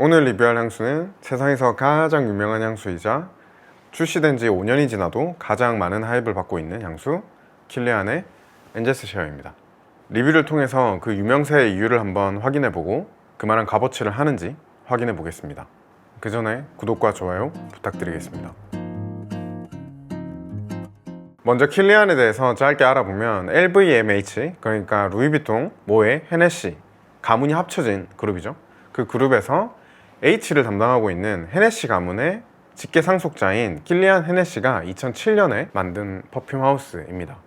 오늘 리뷰할 향수는 세상에서 가장 유명한 향수이자 출시된 지 5년이 지나도 가장 많은 하입을 받고 있는 향수 킬리안의 엔젤스 쉐어입니다. 리뷰를 통해서 그 유명세의 이유를 한번 확인해보고 그만한 값어치를 하는지 확인해 보겠습니다. 그 전에 구독과 좋아요 부탁드리겠습니다. 먼저 킬리안에 대해서 짧게 알아보면 LVMH, 그러니까 루이비통, 모에, 헤네시 가문이 합쳐진 그룹이죠. 그 그룹에서 H를 담당하고 있는 헤네시 가문의 직계 상속자인 킬리안 헤네시가 2007년에 만든 퍼퓸 하우스입니다.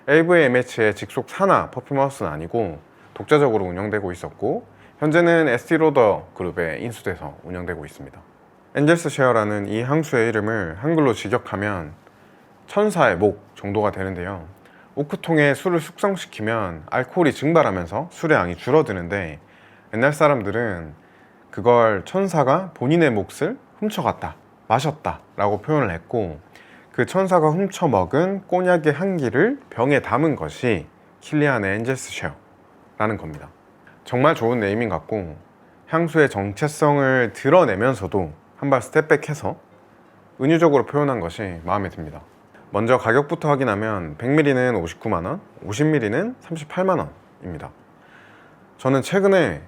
LVMH의 직속 산하 퍼퓸 하우스는 아니고 독자적으로 운영되고 있었고 현재는 에스티로더 그룹에 인수돼서 운영되고 있습니다. 엔젤스 쉐어라는 이 향수의 이름을 한글로 직역하면 천사의 목 정도가 되는데요. 오크통에 술을 숙성시키면 알코올이 증발하면서 술의 양이 줄어드는데 옛날 사람들은 그걸 천사가 본인의 몫을 훔쳐갔다, 마셨다 라고 표현을 했고 그 천사가 훔쳐먹은 꼬냑의 향기를 병에 담은 것이 킬리안의 엔젤스 쉐어라는 겁니다. 정말 좋은 네이밍 같고 향수의 정체성을 드러내면서도 한발 스텝백해서 은유적으로 표현한 것이 마음에 듭니다. 먼저 가격부터 확인하면 100ml는 59만원, 50ml는 38만원입니다. 저는 최근에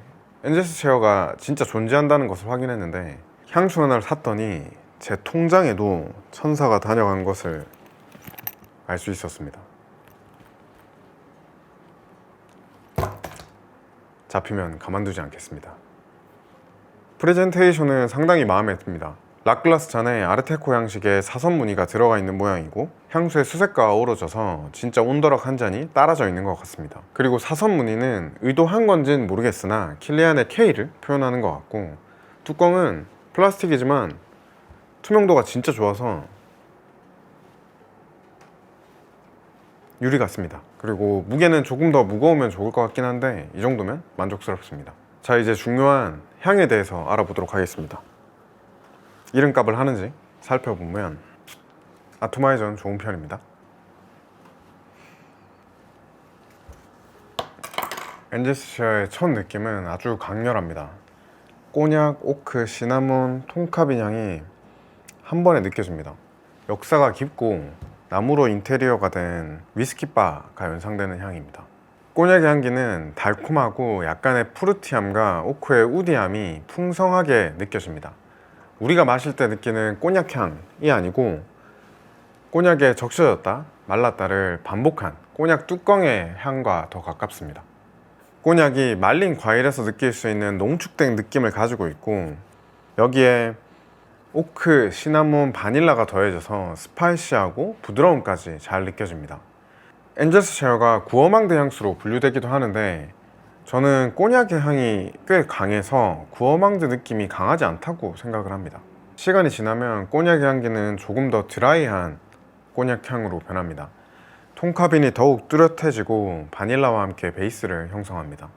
엔젤스 쉐어가 진짜 존재한다는 것을 확인했는데 향수 하나를 샀더니 제 통장에도 천사가 다녀간 것을 알 수 있었습니다. 잡히면 가만두지 않겠습니다. 프레젠테이션은 상당히 마음에 듭니다. 락글라스 잔에 아르테코 양식의 사선 무늬가 들어가 있는 모양이고 향수의 수색과 어우러져서 진짜 온더락 한 잔이 따라져 있는 것 같습니다. 그리고 사선 무늬는 의도한 건지는 모르겠으나 킬리안의 K를 표현하는 것 같고 뚜껑은 플라스틱이지만 투명도가 진짜 좋아서 유리 같습니다. 그리고 무게는 조금 더 무거우면 좋을 것 같긴 한데 이 정도면 만족스럽습니다. 자, 이제 중요한 향에 대해서 알아보도록 하겠습니다. 이름값을 하는지 살펴보면 아토마이저는 좋은 편입니다. 엔젤스 쉐어의 첫 느낌은 아주 강렬합니다. 꼬냑, 오크, 시나몬, 통카빈 향이 한 번에 느껴집니다. 역사가 깊고 나무로 인테리어가 된 위스키바가 연상되는 향입니다. 꼬냑의 향기는 달콤하고 약간의 푸르티함과 오크의 우디함이 풍성하게 느껴집니다. 우리가 마실 때 느끼는 꼬냑 향이 아니고 꼬냑에 적셔졌다 말랐다를 반복한 꼬냑 뚜껑의 향과 더 가깝습니다. 꼬냑이 말린 과일에서 느낄 수 있는 농축된 느낌을 가지고 있고 여기에 오크, 시나몬, 바닐라가 더해져서 스파이시하고 부드러움까지 잘 느껴집니다. 엔젤스 쉐어가 구어망대 향수로 분류되기도 하는데 저는 꼬냑의 향이 꽤 강해서 구어망드 느낌이 강하지 않다고 생각을 합니다. 시간이 지나면 꼬냑의 향기는 조금 더 드라이한 꼬냑 향으로 변합니다. 통카빈이 더욱 뚜렷해지고 바닐라와 함께 베이스를 형성합니다.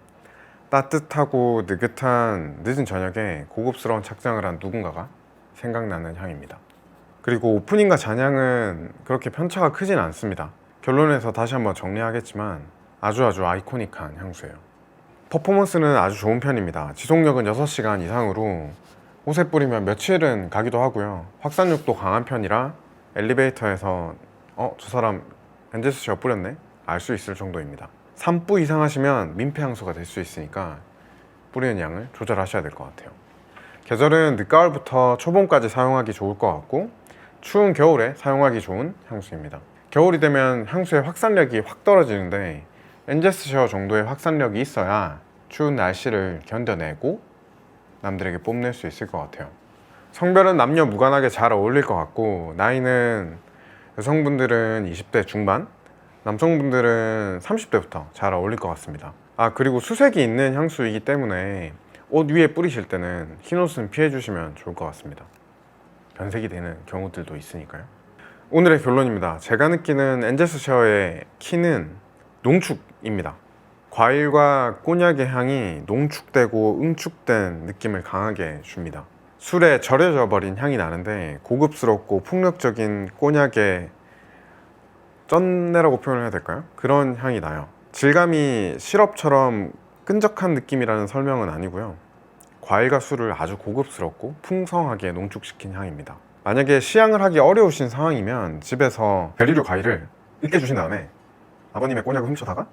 따뜻하고 느긋한 늦은 저녁에 고급스러운 착장을 한 누군가가 생각나는 향입니다. 그리고 오프닝과 잔향은 그렇게 편차가 크진 않습니다. 결론에서 다시 한번 정리하겠지만 아주 아이코닉한 향수예요. 퍼포먼스는 아주 좋은 편입니다. 지속력은 6시간 이상으로 옷에 뿌리면 며칠은 가기도 하고요. 확산력도 강한 편이라 엘리베이터에서 저 사람 엔젤스 쉐어 뿌렸네? 알 수 있을 정도입니다. 3부 이상 하시면 민폐 향수가 될 수 있으니까 뿌리는 양을 조절하셔야 될 것 같아요. 계절은 늦가을부터 초봄까지 사용하기 좋을 것 같고 추운 겨울에 사용하기 좋은 향수입니다. 겨울이 되면 향수의 확산력이 확 떨어지는데 엔젤스 쉐어 정도의 확산력이 있어야 추운 날씨를 견뎌내고 남들에게 뽐낼 수 있을 것 같아요. 성별은 남녀 무관하게 잘 어울릴 것 같고 나이는 여성분들은 20대 중반, 남성분들은 30대부터 잘 어울릴 것 같습니다. 그리고 수색이 있는 향수이기 때문에 옷 위에 뿌리실 때는 흰 옷은 피해 주시면 좋을 것 같습니다. 변색이 되는 경우들도 있으니까요. 오늘의 결론입니다. 제가 느끼는 엔젤스 쉐어의 키는 농축입니다. 과일과 꼬냑의 향이 농축되고 응축된 느낌을 강하게 줍니다. 술에 절여져 버린 향이 나는데 고급스럽고 폭력적인 꼬냑의 쩐내라고 표현을 해야 될까요? 그런 향이 나요. 질감이 시럽처럼 끈적한 느낌이라는 설명은 아니고요. 과일과 술을 아주 고급스럽고 풍성하게 농축시킨 향입니다. 만약에 시향을 하기 어려우신 상황이면 집에서 베리류 과일을 으깨 주신 다음에 아버님의 꼬냑을 훔쳐다가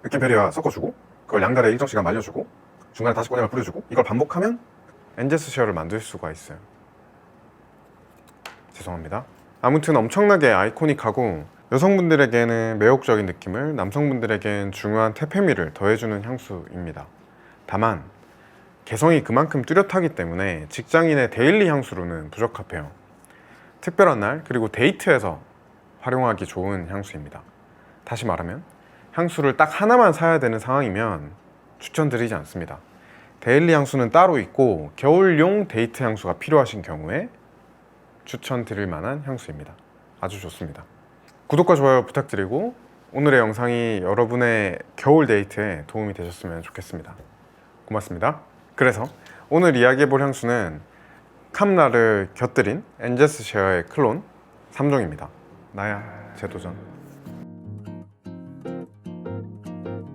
으깬 베리와 섞어주고 그걸 양달에 일정 시간 말려주고 중간에 다시 꼬냑을 뿌려주고 이걸 반복하면 엔제스 쉐어를 만들 수가 있어요. 죄송합니다. 아무튼 엄청나게 아이코닉하고 여성분들에게는 매혹적인 느낌을, 남성분들에게는 중요한 퇴폐미를 더해주는 향수입니다. 다만 개성이 그만큼 뚜렷하기 때문에 직장인의 데일리 향수로는 부적합해요. 특별한 날 그리고 데이트에서 활용하기 좋은 향수입니다. 다시 말하면 향수를 딱 하나만 사야 되는 상황이면 추천드리지 않습니다. 데일리 향수는 따로 있고 겨울용 데이트 향수가 필요하신 경우에 추천드릴 만한 향수입니다. 아주 좋습니다. 구독과 좋아요 부탁드리고 오늘의 영상이 여러분의 겨울 데이트에 도움이 되셨으면 좋겠습니다. 고맙습니다. 그래서 오늘 이야기해볼 향수는 캄라를 곁들인 엔제스 쉐어의 클론 3종입니다. 나야 재도전.